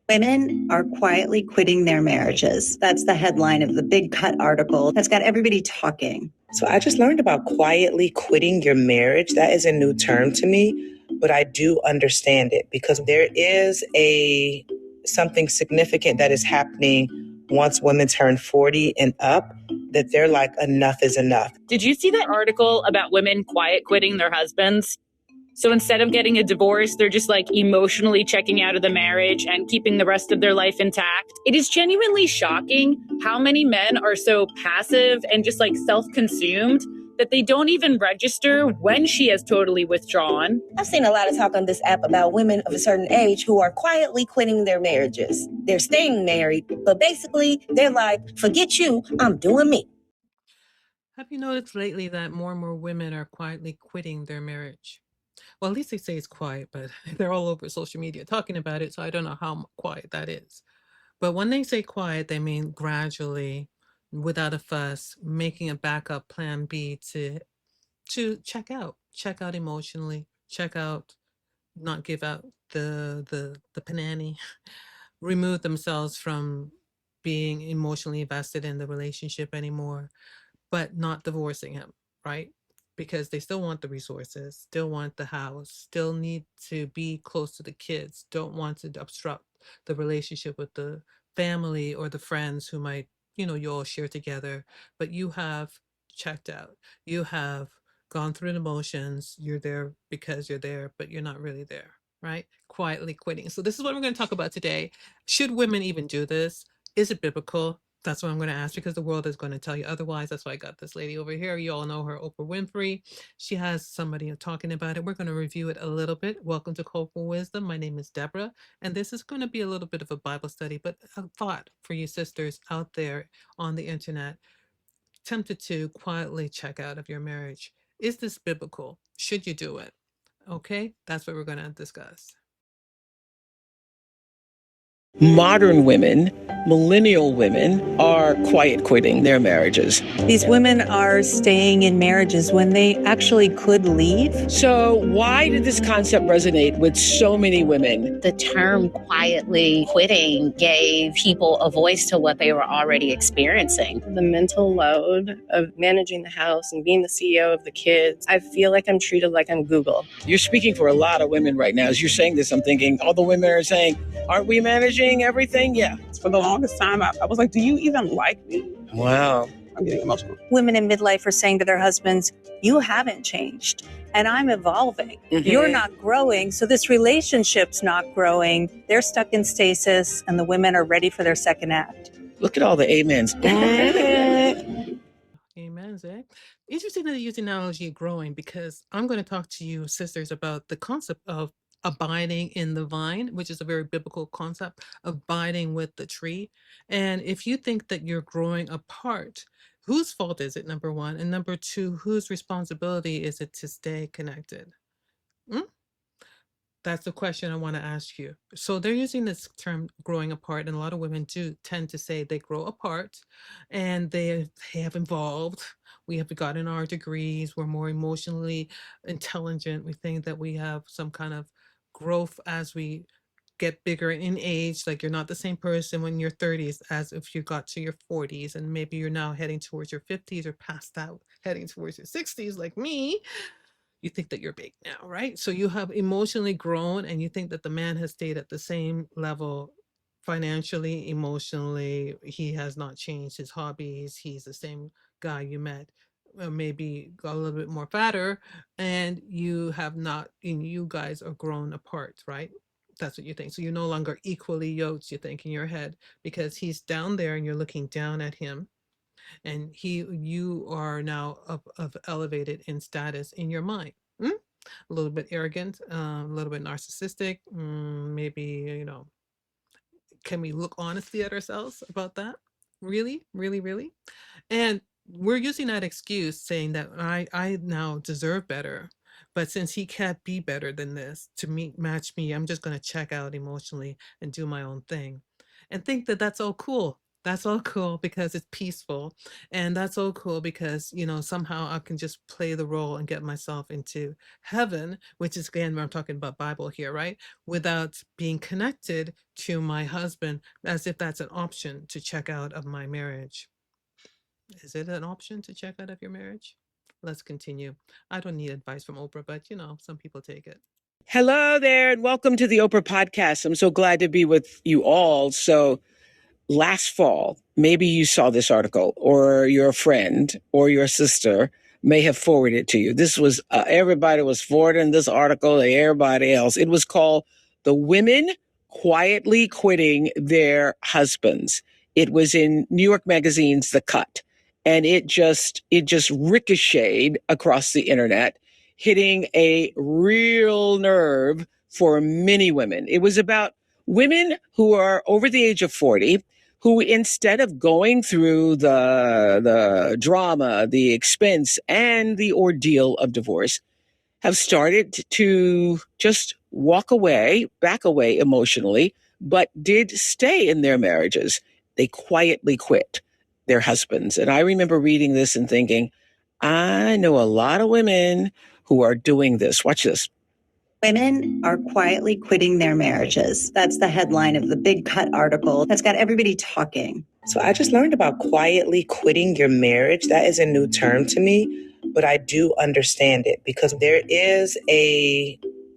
Women are quietly quitting their marriages. That's the headline of the big cut article that's got everybody talking. So I just learned about quietly quitting your marriage. That is a new term to me, but I do understand it because there is something significant that is happening once women turn 40 and up, that they're like, enough is enough. Did you see that article about women quiet quitting their husbands? So instead of getting a divorce, they're just like emotionally checking out of the marriage and keeping the rest of their life intact. It is genuinely shocking how many men are so passive and just like self-consumed that they don't even register when she has totally withdrawn. I've seen a lot of talk on this app about women of a certain age who are quietly quitting their marriages. They're staying married, but basically they're like, forget you, I'm doing me. Have you noticed lately that more and more women are quietly quitting their marriage? Well, at least they say it's quiet, but they're all over social media talking about it, so I don't know how quiet that is. But when they say quiet, they mean gradually, without a fuss, making a backup plan B to check out emotionally, check out, not give out the panani, remove themselves from being emotionally invested in the relationship anymore, but not divorcing him, right? Because they still want the resources, still want the house, still need to be close to the kids, don't want to obstruct the relationship with the family or the friends who might, you all share together. But you have checked out. You have gone through the motions. You're there because you're there, but you're not really there, right? Quietly quitting. So this is what we're going to talk about today. Should women even do this? Is it biblical? That's what I'm going to ask, because the world is going to tell you otherwise. That's why I got this lady over here. You all know her, Oprah Winfrey. She has somebody talking about it. We're going to review it a little bit. Welcome to Cold Wisdom. My name is Deborah, and this is going to be a little bit of a Bible study, but a thought for you sisters out there on the internet, tempted to quietly check out of your marriage. Is this biblical? Should you do it? Okay, that's what we're going to discuss. Modern women, millennial women, are quiet quitting their marriages. These women are staying in marriages when they actually could leave. So why did this concept resonate with so many women? The term quietly quitting gave people a voice to what they were already experiencing. The mental load of managing the house and being the CEO of the kids, I feel like I'm treated like I'm Google. You're speaking for a lot of women right now. As you're saying this, I'm thinking all the women are saying, aren't we managing everything? Yeah. For the longest time, I was like, do you even like me? Wow. I'm getting emotional. Women in midlife are saying to their husbands, you haven't changed and I'm evolving. Mm-hmm. You're not growing. So this relationship's not growing. They're stuck in stasis and the women are ready for their second act. Look at all the amens. Amens, eh? Interesting that you use the analogy of growing, because I'm going to talk to you, sisters, about the concept of abiding in the vine, which is a very biblical concept, abiding with the tree. And if you think that you're growing apart, whose fault is it, number one? And number two, whose responsibility is it to stay connected? That's the question I want to ask you. So they're using this term growing apart, and a lot of women do tend to say they grow apart and they have evolved. We have gotten our degrees. We're more emotionally intelligent. We think that we have some kind of growth as we get bigger in age. Like, you're not the same person when you're 30s as if you got to your 40s, and maybe you're now heading towards your 50s or past that, heading towards your 60s like me. You think that you're big now, right? So you have emotionally grown, and you think that the man has stayed at the same level financially, emotionally. He has not changed his hobbies. He's the same guy you met, maybe got a little bit more fatter, and you have not, and you guys are grown apart, right? That's what you think. So you're no longer equally yoked, you think, in your head, because he's down there and you're looking down at him, and you are now up of elevated in status in your mind. A little bit arrogant, a little bit narcissistic, maybe, can we look honestly at ourselves about that? Really, really, really? And we're using that excuse, saying that I now deserve better, but since he can't be better than this to match me, I'm just going to check out emotionally and do my own thing, and think that that's all cool. That's all cool because it's peaceful. And that's all cool because, somehow I can just play the role and get myself into heaven, which is again, where I'm talking about Bible here, right? Without being connected to my husband, as if that's an option to check out of my marriage. Is it an option to check out of your marriage? Let's continue. I don't need advice from Oprah, but some people take it. Hello there, and welcome to the Oprah Podcast. I'm so glad to be with you all. So, last fall, maybe you saw this article, or your friend or your sister may have forwarded it to you. This was, everybody was forwarding this article to everybody else. It was called The Women Quietly Quitting Their Husbands. It was in New York Magazine's The Cut. And it just ricocheted across the internet, hitting a real nerve for many women. It was about women who are over the age of 40, who instead of going through the drama, the expense, and the ordeal of divorce, have started to just back away emotionally, but did stay in their marriages. They quietly quit their husbands. And I remember reading this and thinking, I know a lot of women who are doing this. Watch this. Women are quietly quitting their marriages. That's the headline of the Big Cut article that's got everybody talking. So I just learned about quietly quitting your marriage. That is a new term to me, but I do understand it because there is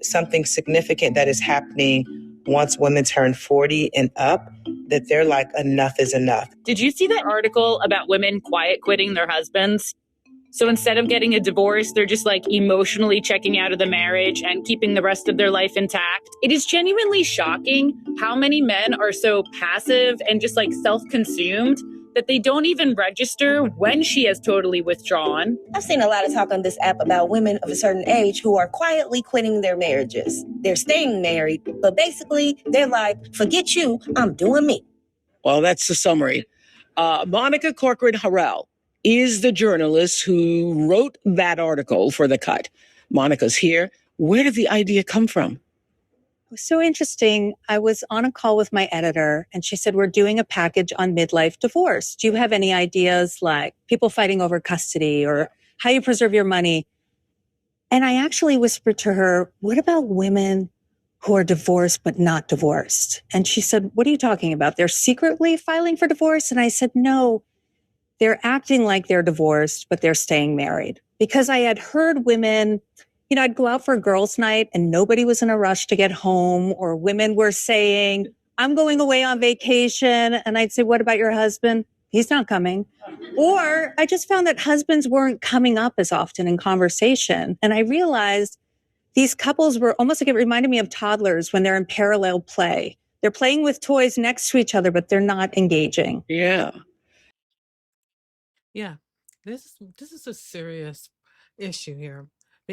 something significant that is happening once women turn 40 and up, that they're like, enough is enough. Did you see that article about women quiet quitting their husbands? So instead of getting a divorce, they're just like emotionally checking out of the marriage and keeping the rest of their life intact. It is genuinely shocking how many men are so passive and just like self-consumed that they don't even register when she has totally withdrawn. I've seen a lot of talk on this app about women of a certain age who are quietly quitting their marriages. They're staying married, but basically they're like, forget you, I'm doing me. Well, that's the summary. Monica Corcoran-Harrell is the journalist who wrote that article for The Cut. Monica's here. Where did the idea come from? It was so interesting. I was on a call with my editor and she said, we're doing a package on midlife divorce. Do you have any ideas like people fighting over custody or how you preserve your money? And I actually whispered to her, what about women who are divorced but not divorced? And she said, what are you talking about? They're secretly filing for divorce? And I said, no, they're acting like they're divorced, but they're staying married. Because I had heard women, I'd go out for a girls' night and nobody was in a rush to get home, or women were saying, I'm going away on vacation. And I'd say, what about your husband? He's not coming. Or I just found that husbands weren't coming up as often in conversation. And I realized these couples were almost like, it reminded me of toddlers when they're in parallel play. They're playing with toys next to each other, but they're not engaging. Yeah. Yeah, this is a serious issue here.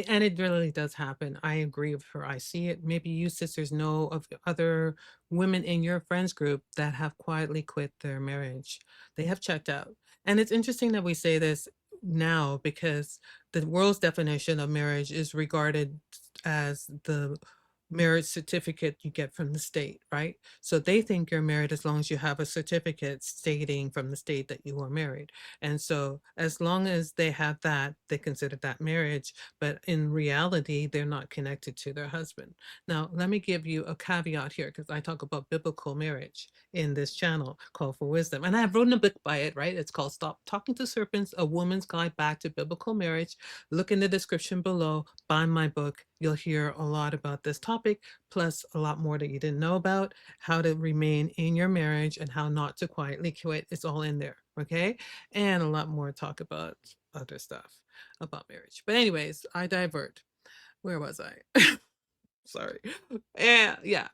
And it really does happen. I agree with her. I see it. Maybe you sisters know of other women in your friends group that have quietly quit their marriage. They have checked out. And it's interesting that we say this now because the world's definition of marriage is regarded as the marriage certificate you get from the state, right? So they think you're married as long as you have a certificate stating from the state that you are married. And so as long as they have that, they consider that marriage. But in reality, they're not connected to their husband. Now, let me give you a caveat here because I talk about biblical marriage in this channel, Call for Wisdom. And I have written a book by it, right? It's called Stop Talking to Serpents, A Woman's Guide Back to Biblical Marriage. Look in the description below, buy my book. You'll hear a lot about this topic, plus a lot more that you didn't know about, how to remain in your marriage and how not to quietly quit. It's all in there, okay? And a lot more talk about other stuff about marriage. But anyways, I divert. Where was I? Sorry. Yeah.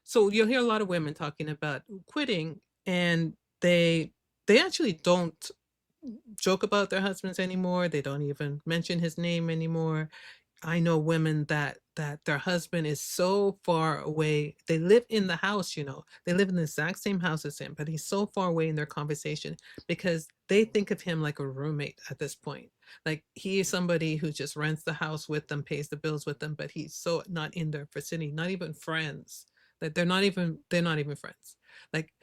So you'll hear a lot of women talking about quitting, and they actually don't joke about their husbands anymore. They don't even mention his name anymore. I know women that their husband is so far away. They live in the house, they live in the exact same house as him, but he's so far away in their conversation because they think of him like a roommate at this point. Like he is somebody who just rents the house with them, pays the bills with them, but he's so not in their vicinity, not even friends. Like they're not even friends. Like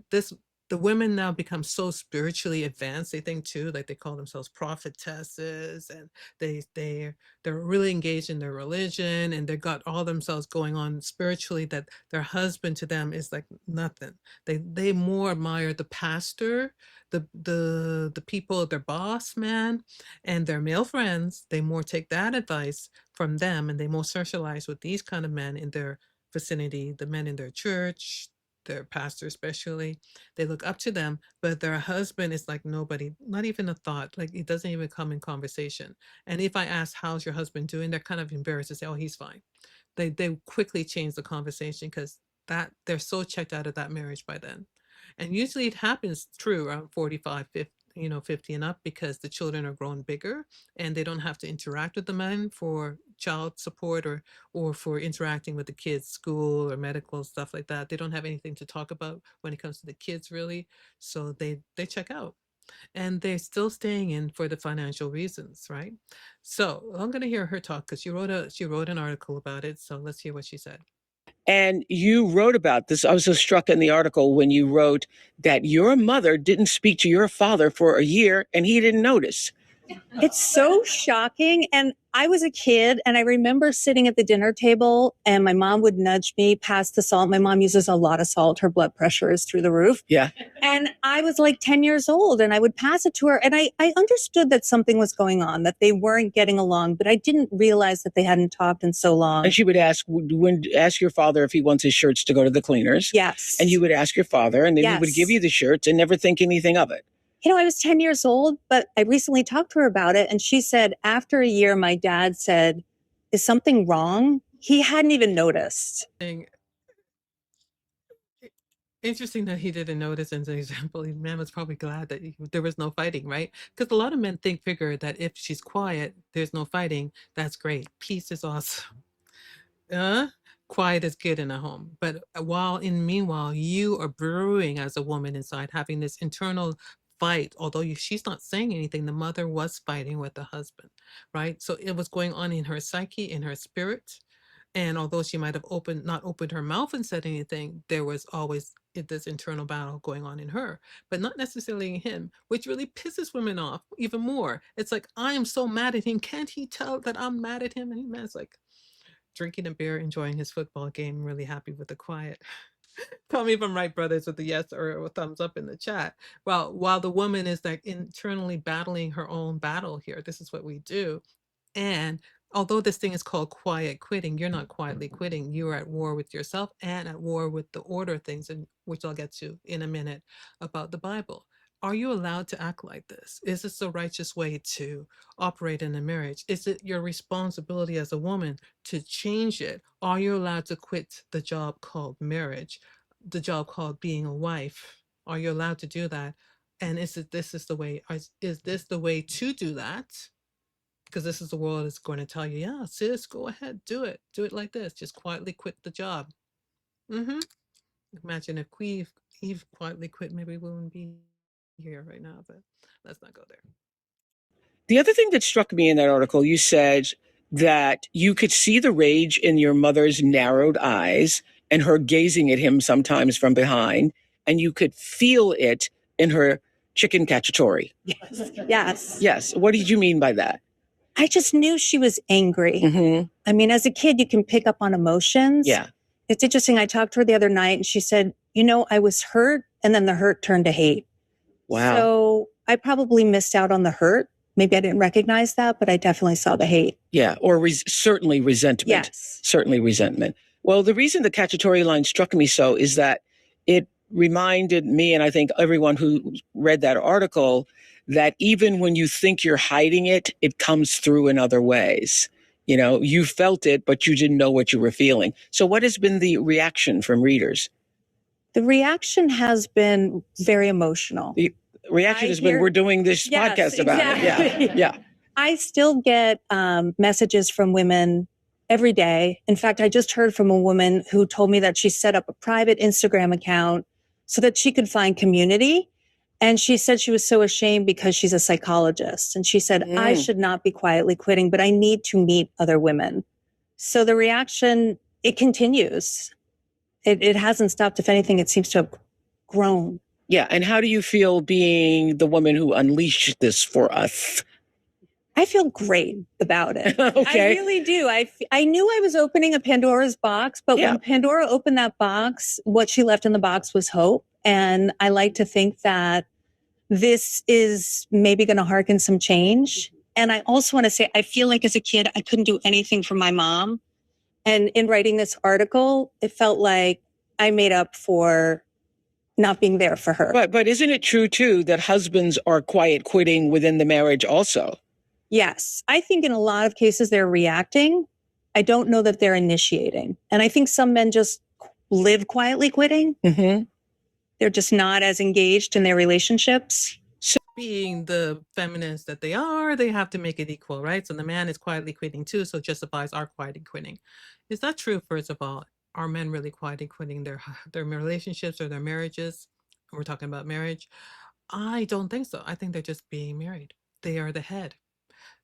this the women now become so spiritually advanced. They think too, like they call themselves prophetesses, and they're really engaged in their religion, and they got all themselves going on spiritually, that their husband to them is like nothing. They more admire the pastor, the people, their boss man, and their male friends. They more take that advice from them, and they more socialize with these kind of men in their vicinity, the men in their church, their pastor especially. They look up to them, but their husband is like nobody, not even a thought. Like it doesn't even come in conversation. And if I ask, how's your husband doing? They're kind of embarrassed to say, oh, he's fine. They quickly change the conversation because that they're so checked out of that marriage by then. And usually it happens true around 45, 50, 50 and up, because the children are grown bigger and they don't have to interact with the men for child support or for interacting with the kids, school or medical stuff like that. They don't have anything to talk about when it comes to the kids, really. So they check out, and they're still staying in for the financial reasons, right? So I'm going to hear her talk because she wrote an article about it. So let's hear what she said. And you wrote about this. I was so struck in the article when you wrote that your mother didn't speak to your father for a year and he didn't notice. It's so shocking. And I was a kid and I remember sitting at the dinner table and my mom would nudge me past the salt. My mom uses a lot of salt. Her blood pressure is through the roof. Yeah. And I was like 10 years old and I would pass it to her. And I understood that something was going on, that they weren't getting along, but I didn't realize that they hadn't talked in so long. And she would ask your father if he wants his shirts to go to the cleaners. Yes. And you would ask your father, and then he would give you the shirts and never think anything of it. I was 10 years old, but I recently talked to her about it. And she said, after a year, my dad said, is something wrong? He hadn't even noticed. Interesting that he didn't notice as an example. The man was probably glad that there was no fighting, right? Because a lot of men figure that if she's quiet, there's no fighting. That's great. Peace is awesome. Quiet is good in a home. But meanwhile, you are brewing as a woman inside, having this internal fight. Although she's not saying anything, the mother was fighting with the husband, right? So it was going on in her psyche, in her spirit. And although she might have not opened her mouth and said anything, there was always this internal battle going on in her, but not necessarily in him, which really pisses women off even more. It's like, I am so mad at him. Can't he tell that I'm mad at him? And the man's like drinking a beer, enjoying his football game, really happy with the quiet. Tell me if I'm right, brothers, with a yes or a thumbs up in the chat. Well, while the woman is like internally battling her own battle here, this is what we do. And although this thing is called quiet quitting, you're not quietly quitting. You are at war with yourself and at war with the order of things, and which I'll get to in a minute about the Bible. Are you allowed to act like this? Is this the righteous way to operate in a marriage? Is it your responsibility as a woman to change it? Are you allowed to quit the job called marriage, the job called being a wife? Are you allowed to do that? And is this the way to do that? Because this is the world is going to tell you, yeah, sis, go ahead, do it like this, just quietly quit the job. Imagine if Eve quietly quit, maybe we wouldn't be here right now, but let's not go there. The other thing that struck me in that article, you said that you could see the rage in your mother's narrowed eyes and her gazing at him sometimes from behind, and you could feel it in her chicken cacciatore. Yes. What did you mean by that? I just knew she was angry. I mean, as a kid, you can pick up on emotions. Yeah. It's interesting. I talked to her the other night and she said, I was hurt and then the hurt turned to hate. Wow. So I probably missed out on the hurt. Maybe I didn't recognize that, but I definitely saw the hate. Yeah. Or certainly resentment. Yes. Certainly resentment. Well, the reason the cacciatore line struck me so is that it reminded me, and I think everyone who read that article, that even when you think you're hiding it, it comes through in other ways. You felt it, but you didn't know what you were feeling. So what has been the reaction from readers? The reaction has been very emotional. The reaction has been, we're doing this podcast about it. Yeah. I still get messages from women every day. In fact, I just heard from a woman who told me that she set up a private Instagram account so that she could find community. And she said she was so ashamed because she's a psychologist. And she said, I should not be quietly quitting, but I need to meet other women. So the reaction, it continues. It hasn't stopped. If anything, it seems to have grown. Yeah. And how do you feel being the woman who unleashed this for us? I feel great about it. Okay. I really do. I knew I was opening a Pandora's box, but Yeah. when Pandora opened that box, what she left in the box was hope. And I like to think that this is maybe going to hearken some change. And I also want to say, I feel like as a kid, I couldn't do anything for my mom. And in writing this article, it felt like I made up for not being there for her. But isn't it true too that husbands are quiet quitting within the marriage also? Yes. I think in a lot of cases they're reacting. I don't know that they're initiating. And I think some men just live quietly quitting. Mm-hmm. They're just not as engaged in their relationships. Being the feminists that they are, they have to make it equal, right? So the man is quietly quitting too, so justifies our quietly quitting. Is that true? First of all, are men really quietly quitting their relationships or their marriages? We're talking about marriage. I don't think so. I think they're just being married. They are the head.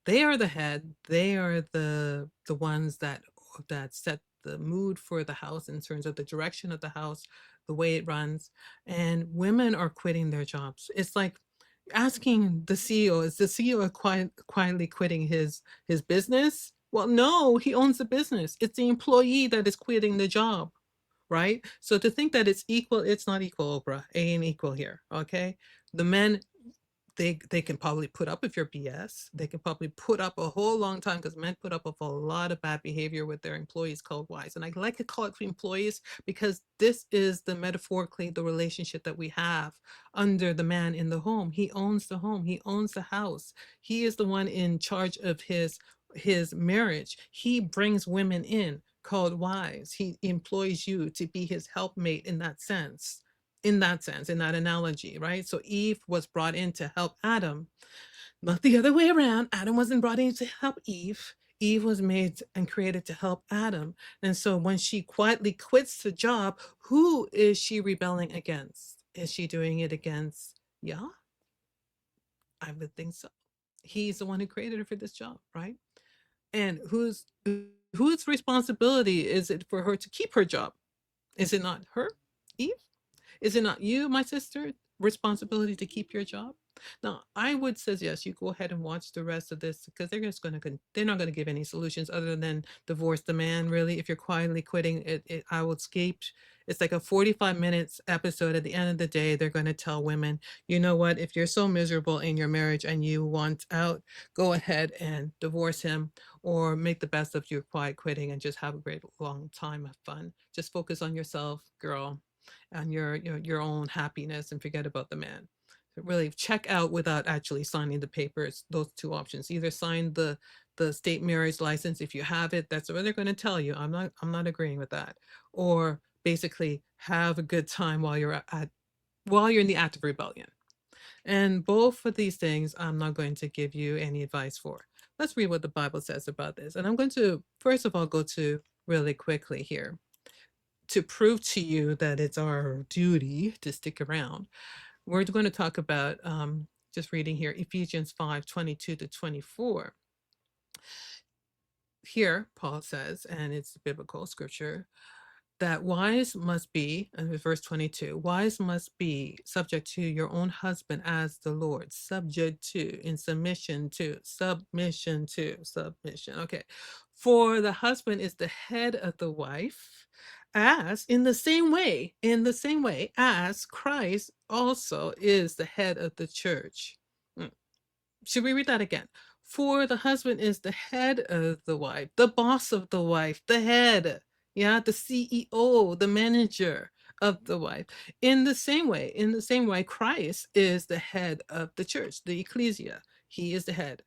They are the head. They are the ones that set the mood for the house in terms of the direction of the house, the way it runs. And women are quitting their jobs. It's like asking the CEO, is the CEO quietly quitting his business? Well, no, he owns the business. It's the employee that is quitting the job, right? So to think that it's equal, it's not equal, Oprah. Ain't equal here, okay? The men, they can probably put up with your BS. They can probably put up a whole long time, because men put up with a lot of bad behavior with their employees code-wise. And I like to call it employees because this is the metaphorically the relationship that we have under the man in the home. He owns the home. He owns the house. He is the one in charge of his marriage. He brings women in called wives. He employs you to be his helpmate in that sense. In that analogy, right? So Eve was brought in to help Adam, not the other way around. Adam wasn't brought in to help Eve. Eve was made and created to help Adam. And so when she quietly quits the job, who is she rebelling against? Is she doing it against Yah? I would think so. He's the one who created her for this job, right? And whose responsibility is it for her to keep her job? Is it not her, Eve? Is it not you, my sister, responsibility to keep your job? Now, I would suggest you go ahead and watch the rest of this, because they're not going to give any solutions other than divorce the man. Really, if you're quietly quitting, I would escape. It's like a 45 minutes episode. At the end of the day, they're going to tell women, you know what? If you're so miserable in your marriage and you want out, go ahead and divorce him, or make the best of your quiet quitting and just have a great long time of fun. Just focus on yourself, girl, and your own happiness, and forget about the man. So really check out without actually signing the papers. Those two options: either sign the state marriage license if you have it. That's what they're going to tell you. I'm not agreeing with that. Or basically have a good time while you're in the act of rebellion. And both of these things I'm not going to give you any advice for. Let's read what the Bible says about this. And I'm going to first of all go to really quickly here to prove to you that it's our duty to stick around. We're going to talk about, just reading here, Ephesians 5:22-24. Here, Paul says, and it's biblical scripture, that wives must be, and verse 22, wives must be subject to your own husband as the Lord, subject to, in submission to, submission to, submission. Okay. For the husband is the head of the wife, as in the same way as Christ also is the head of the church. Should we read that again? For the husband is the head of the wife, the boss of the wife, the head, the CEO, the manager of the wife. In the same way, Christ is the head of the church, the ecclesia. He is the head,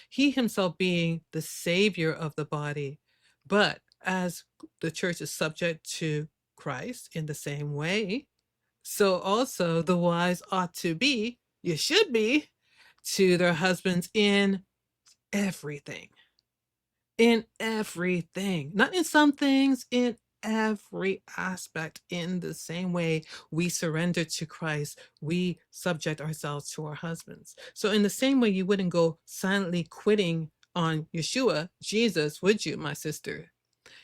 he himself being the savior of the body. But as the church is subject to Christ in the same way, so also the wives ought to be, you should be, to their husbands in everything. In everything. Not in some things, in every aspect. In the same way we surrender to Christ, we subject ourselves to our husbands. So in the same way, you wouldn't go silently quitting on Yeshua, Jesus, would you, my sister?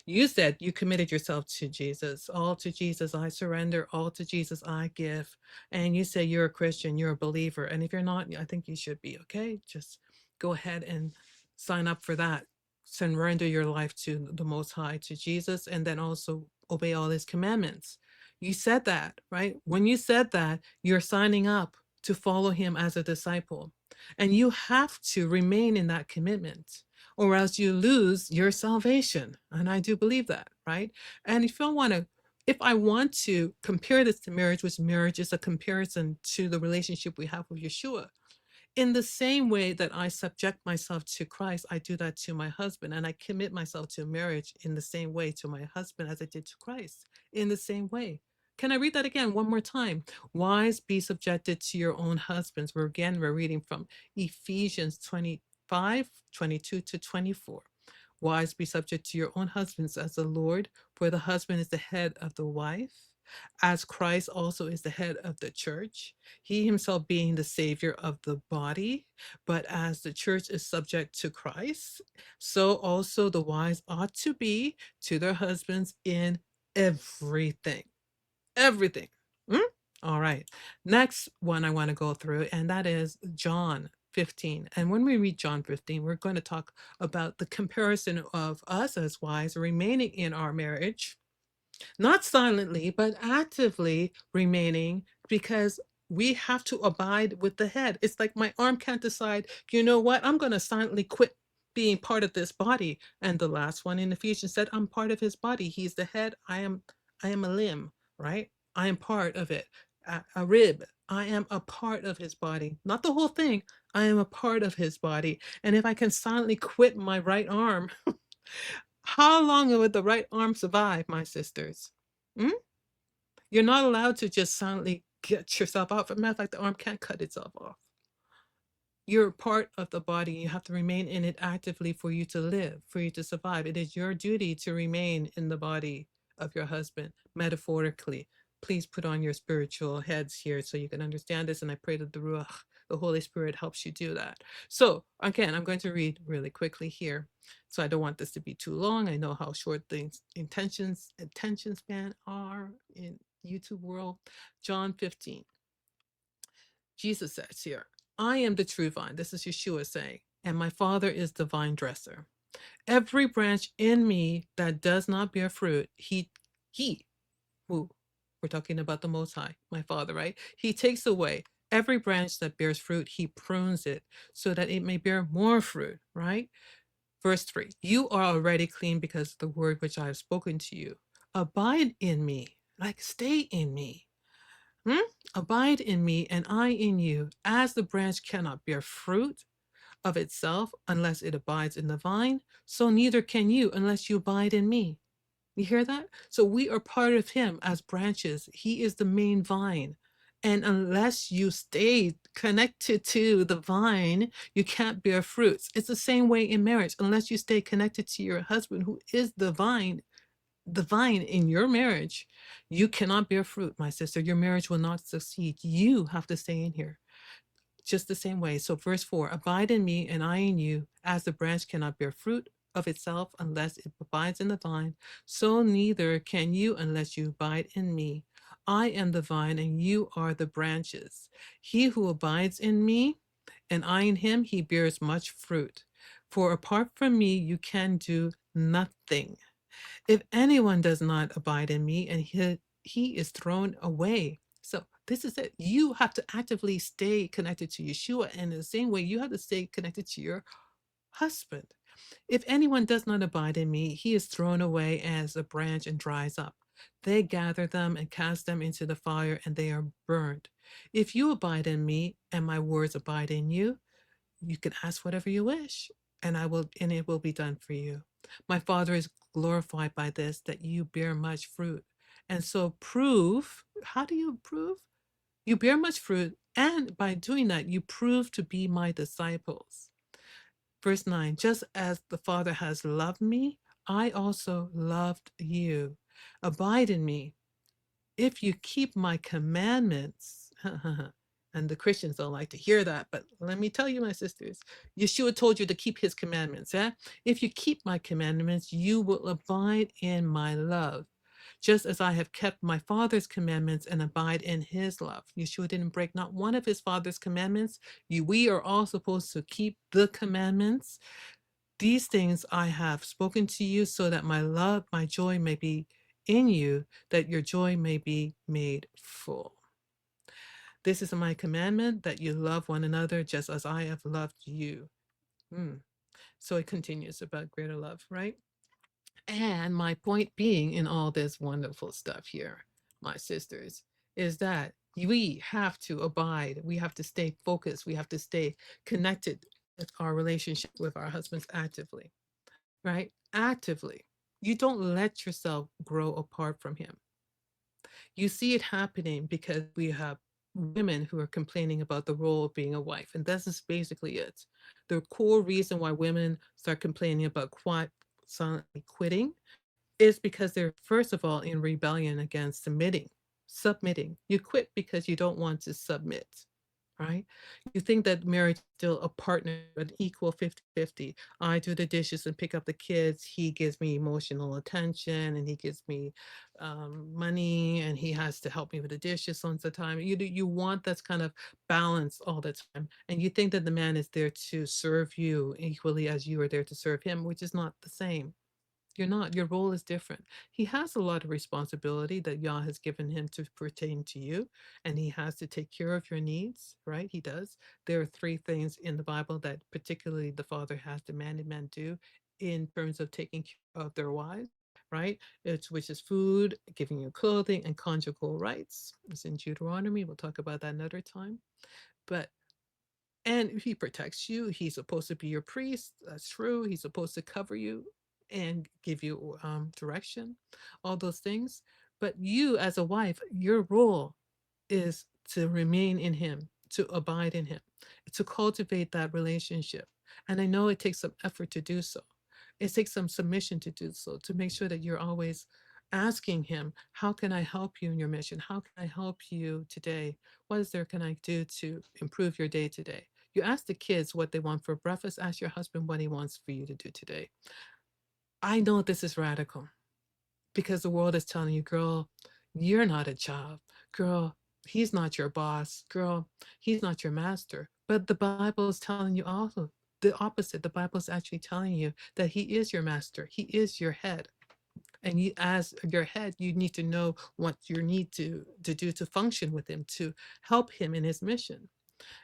You said you committed yourself to Jesus. All to Jesus I surrender, all to Jesus I give. And you say you're a Christian, you're a believer. And if you're not, I think you should be, okay? Just go ahead and sign up for that. Surrender your life to the Most High, to Jesus, and then also obey all his commandments. You said that, right? When you said that, you're signing up to follow him as a disciple. And you have to remain in that commitment, or else you lose your salvation. And I do believe that, right? And if I want to compare this to marriage, which marriage is a comparison to the relationship we have with Yeshua, in the same way that I subject myself to Christ, I do that to my husband, and I commit myself to marriage in the same way to my husband as I did to Christ, in the same way. Can I read that again one more time? Wives, be subjected to your own husbands. We're reading from Ephesians 25:22-24. Wives, be subject to your own husbands as the Lord, for the husband is the head of the wife, as Christ also is the head of the church, he himself being the savior of the body. But as the church is subject to Christ, so also the wives ought to be to their husbands in everything. Everything. All right. Next one I want to go through, and that is John 15. And when we read John 15, we're going to talk about the comparison of us as wives remaining in our marriage, not silently, but actively remaining, because we have to abide with the head. It's like my arm can't decide, you know what, I'm going to silently quit being part of this body. And the last one in Ephesians said, I'm part of his body. He's the head. I am a limb, right? I am part of it. A rib. I am a part of his body, not the whole thing. I am a part of his body. And if I can silently quit my right arm, how long would the right arm survive, my sisters? You're not allowed to just silently get yourself off. As a matter of fact, the arm can't cut itself off. You're part of the body. You have to remain in it actively for you to live, for you to survive. It is your duty to remain in the body of your husband, metaphorically. Please put on your spiritual heads here so you can understand this. And I pray that the Ruach, the Holy Spirit, helps you do that. So again, I'm going to read really quickly here. So I don't want this to be too long. I know how short the attention span are in YouTube world. John 15. Jesus says here, I am the true vine. This is Yeshua saying, and my Father is the vine dresser. Every branch in me that does not bear fruit, he, who, we're talking about the Most High, my Father, right? He takes away. Every branch that bears fruit, he prunes it so that it may bear more fruit, right? Verse 3, you are already clean because of the word which I have spoken to you. Abide in me, like stay in me. Abide in me and I in you, as the branch cannot bear fruit of itself unless it abides in the vine, so neither can you unless you abide in me. You hear that? So we are part of him as branches. He is the main vine. And unless you stay connected to the vine, you can't bear fruits. It's the same way in marriage. Unless you stay connected to your husband, who is the vine in your marriage, you cannot bear fruit, my sister. Your marriage will not succeed. You have to stay in here. Just the same way. So verse 4, abide in me and I in you, as the branch cannot bear fruit of itself unless it abides in the vine, so neither can you unless you abide in me. I am the vine and you are the branches. He who abides in me and I in him, he bears much fruit. For apart from me, you can do nothing. If anyone does not abide in me, and he is thrown away. So this is it. You have to actively stay connected to Yeshua. And in the same way, you have to stay connected to your husband. If anyone does not abide in me, he is thrown away as a branch and dries up. They gather them and cast them into the fire, and they are burned. If you abide in me, and my words abide in you, you can ask whatever you wish, and it will be done for you. My Father is glorified by this, that you bear much fruit. And so prove, how do you prove? You bear much fruit, and by doing that, you prove to be my disciples. Verse 9, just as the Father has loved me, I also loved you. Abide in me. If you keep my commandments, And the Christians don't like to hear that. But let me tell you, my sisters, Yeshua told you to keep his commandments. Yeah? If you keep my commandments, you will abide in my love, just as I have kept my Father's commandments and abide in his love. Yeshua didn't break not one of his Father's commandments. We are all supposed to keep the commandments. These things I have spoken to you so that my love, my joy may be in you, that your joy may be made full. This is my commandment, that you love one another just as I have loved you. So it continues about greater love, right? And my point being in all this wonderful stuff here, my sisters, is that we have to abide. We have to stay focused. We have to stay connected with our relationship with our husbands actively, right? Actively. You don't let yourself grow apart from him. You see it happening because we have women who are complaining about the role of being a wife. And this is basically it. The core reason why women start complaining about silently quitting is because they're, first of all, in rebellion against submitting. You quit because you don't want to submit, right? You think that marriage is still a partner, an equal 50-50. I do the dishes and pick up the kids. He gives me emotional attention and he gives me money, and he has to help me with the dishes some of the time. You want that kind of balance all the time. And you think that the man is there to serve you equally as you are there to serve him, which is not the same. You're not. Your role is different. He has a lot of responsibility that Yah has given him to pertain to you, and he has to take care of your needs, right? He does. There are 3 things in the Bible that particularly the Father has demanded men do in terms of taking care of their wives, right? Which is food, giving you clothing, and conjugal rights. It's in Deuteronomy. We'll talk about that another time. And he protects you. He's supposed to be your priest. That's true. He's supposed to cover you and give you direction, all those things. But you, as a wife, your role is to remain in him, to abide in him, to cultivate that relationship. And I know it takes some effort to do so. It takes some submission to do so, to make sure that you're always asking him, how can I help you in your mission? How can I help you today? What is there can I do to improve your day today? You ask the kids what they want for breakfast. Ask your husband what he wants for you to do today. I know this is radical because the world is telling you, girl, you're not a child. Girl, he's not your boss. Girl, he's not your master. But the Bible is telling you also the opposite. The Bible is actually telling you that he is your master. He is your head. And you, as your head, you need to know what you need to do to function with him, to help him in his mission.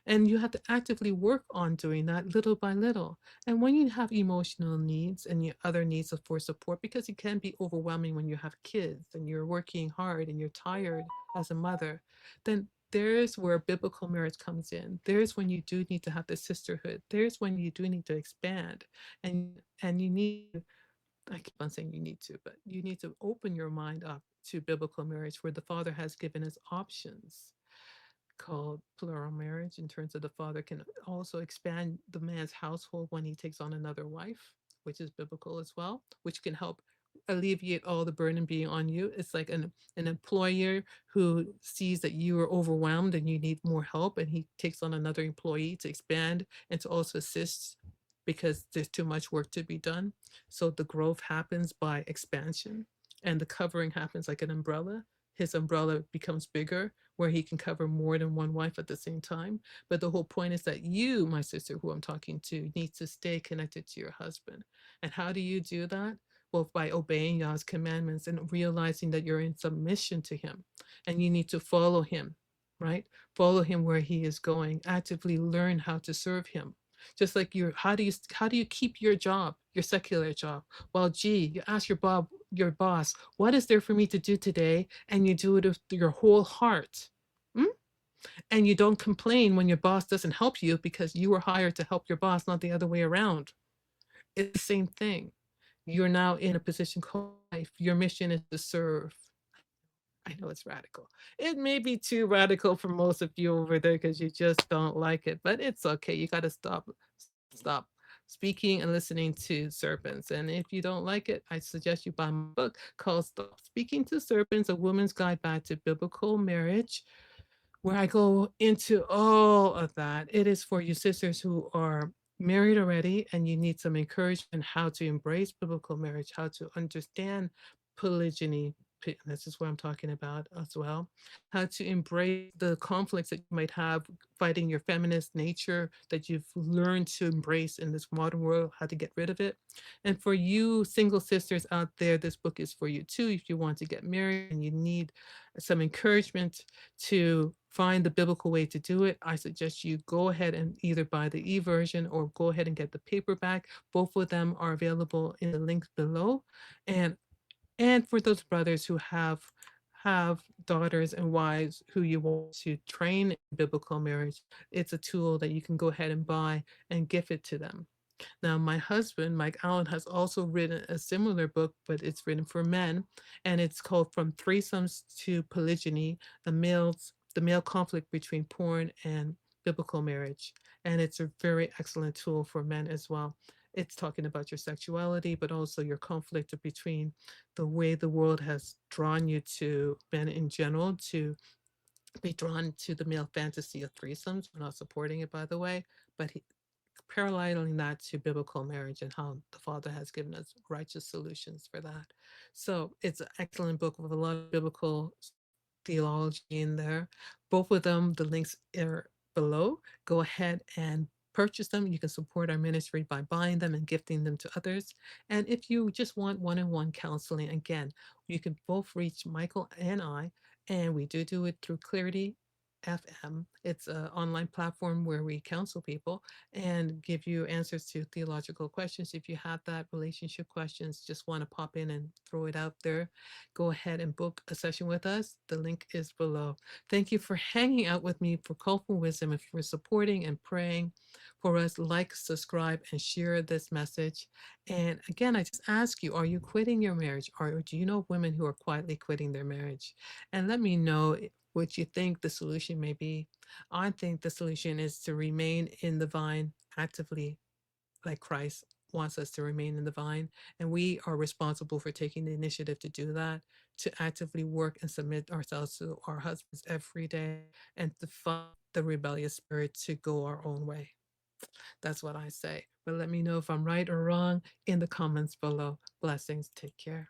And you have to actively work on doing that little by little. And when you have emotional needs and your other needs for support, because it can be overwhelming when you have kids and you're working hard and you're tired as a mother, then there's where biblical marriage comes in. There's when you do need to have the sisterhood. There's when you do need to expand. And you need, I keep on saying you need to, but you need to open your mind up to biblical marriage where the Father has given us options called plural marriage, in terms of the father can also expand the man's household when he takes on another wife, which is biblical as well, which can help alleviate all the burden being on you. It's like an employer who sees that you are overwhelmed and you need more help, and he takes on another employee to expand and to also assist because there's too much work to be done. So the growth happens by expansion, and the covering happens like an umbrella. His umbrella becomes bigger where he can cover more than one wife at the same time. But the whole point is that you, my sister, who I'm talking to, need to stay connected to your husband. And how do you do that? Well, by obeying Yah's commandments and realizing that you're in submission to him, and you need to follow him, right? Follow him where he is going. Actively learn how to serve him. Just like how do you keep your job, your secular job? Well, gee, you ask your boss, what is there for me to do today? And you do it with your whole heart. And you don't complain when your boss doesn't help you, because you were hired to help your boss, not the other way around. It's the same thing. You're now in a position called life. Your mission is to serve. I know it's radical. It may be too radical for most of you over there because you just don't like it, but it's okay. You got to stop speaking and listening to serpents. And if you don't like it, I suggest you buy my book called Stop Speaking to Serpents, A Woman's Guide Back to Biblical Marriage, where I go into all of that. It is for you sisters who are married already and you need some encouragement how to embrace biblical marriage, how to understand polygyny. This is what I'm talking about as well. How to embrace the conflicts that you might have fighting your feminist nature that you've learned to embrace in this modern world, how to get rid of it. And for you single sisters out there, this book is for you too. If you want to get married and you need some encouragement to find the biblical way to do it, I suggest you go ahead and either buy the e-version or go ahead and get the paperback. Both of them are available in the links below. And for those brothers who have daughters and wives who you want to train in biblical marriage, it's a tool that you can go ahead and buy and gift it to them. Now, my husband, Mike Allen, has also written a similar book, but it's written for men, and it's called From Threesomes to Polygyny, the male conflict between porn and biblical marriage. And it's a very excellent tool for men as well. It's talking about your sexuality, but also your conflict between the way the world has drawn you to men in general to be drawn to the male fantasy of threesomes. We're not supporting it, by the way, but paralleling that to biblical marriage and how the Father has given us righteous solutions for that. So it's an excellent book with a lot of biblical theology in there. Both of them, the links are below. Go ahead and purchase them. You can support our ministry by buying them and gifting them to others. And if you just want one-on-one counseling, again, you can both reach Michael and I, and we do it through Clarity FM. It's an online platform where we counsel people and give you answers to theological questions. If you have that relationship questions, just want to pop in and throw it out there, go ahead and book a session with us. The link is below. Thank you for hanging out with me for Colorful Wisdom and for supporting and praying for us. Like, subscribe, and share this message. And again, I just ask you, are you quitting your marriage? Or do you know women who are quietly quitting their marriage? And let me know what you think the solution may be. I think the solution is to remain in the vine actively, like Christ wants us to remain in the vine. And we are responsible for taking the initiative to do that, to actively work and submit ourselves to our husbands every day, and to fight the rebellious spirit to go our own way. That's what I say. But let me know if I'm right or wrong in the comments below. Blessings. Take care.